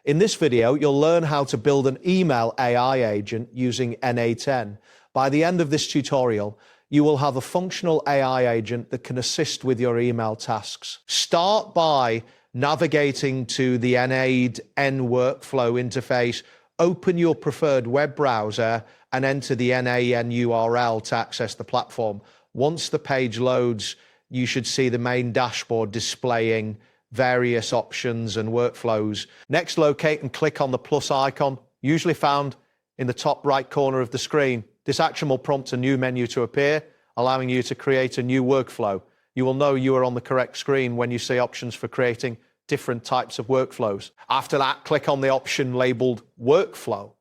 In this video, you'll learn how to build an email AI agent using n8n. By the end of this tutorial, you will have a functional AI agent that can assist with your email tasks. Start by navigating to the n8n workflow interface, open your preferred web browser, and enter the n8n URL to access the platform. Once the page loads, you should see the main dashboard displaying various options and workflows. Next, locate and click on the plus icon, usually found in the top right corner of the screen. This action will prompt a new menu to appear, allowing you to create a new workflow. You will know you are on the correct screen when you see options for creating different types of workflows. After that, click on the option labeled Workflow.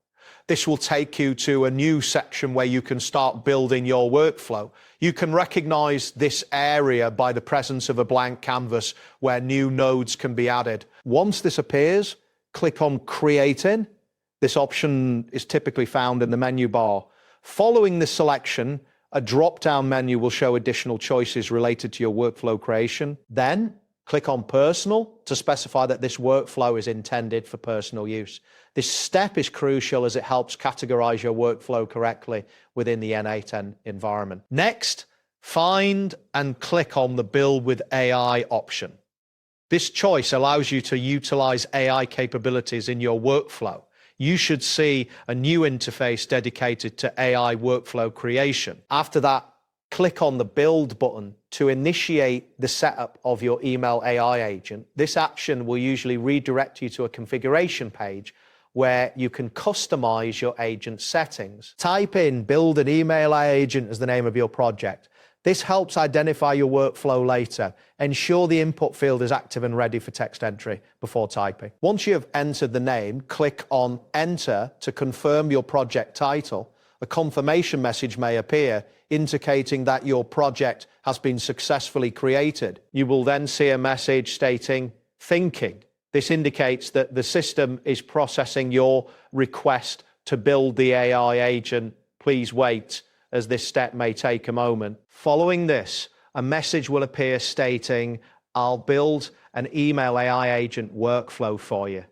This will take you to a new section where you can start building your workflow. You can recognize this area by the presence of a blank canvas where new nodes can be added. Once this appears, click on Create In. This option is typically found in the menu bar. Following this selection, a drop-down menu will show additional choices related to your workflow creation. Then, click on Personal to specify that this workflow is intended for personal use. This step is crucial as it helps categorize your workflow correctly within the n8n environment. Next, find and click on the Build with AI option. This choice allows you to utilize AI capabilities in your workflow. You should see a new interface dedicated to AI workflow creation. After that, click on the Build button to initiate the setup of your email AI agent. This action will usually redirect you to a configuration page where you can customize your agent settings. Type in Build an Email AI Agent as the name of your project. This helps identify your workflow later. Ensure the input field is active and ready for text entry before typing. Once you have entered the name, click on Enter to confirm your project title. A confirmation message may appear indicating that your project has been successfully created. You will then see a message stating Thinking. This indicates that the system is processing your request to build the AI agent. Please wait, as this step may take a moment. Following this, a message will appear stating, I'll build an email AI agent workflow for you.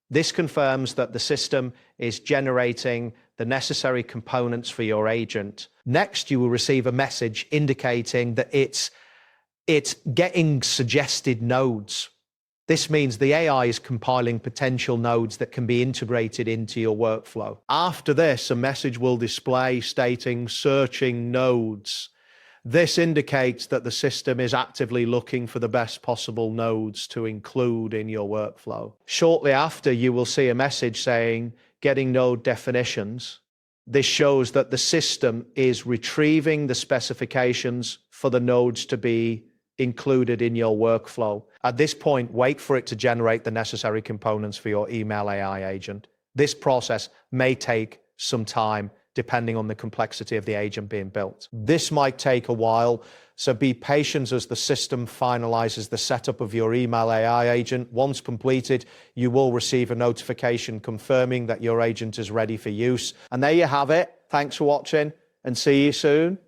This confirms that the system is generating the necessary components for your agent. Next, you will receive a message indicating that it's getting suggested nodes. This means the AI is compiling potential nodes that can be integrated into your workflow. After this, a message will display stating searching nodes. This indicates that the system is actively looking for the best possible nodes to include in your workflow. Shortly after, you will see a message saying getting node definitions. This shows that the system is retrieving the specifications for the nodes to be included in your workflow. At this point, wait for it to generate the necessary components for your email AI agent. This process may take some time depending on the complexity of the agent being built. This might take a while, so be patient as the system finalizes the setup of your email AI agent. Once completed, you will receive a notification confirming that your agent is ready for use. And there you have it. Thanks for watching and see you soon.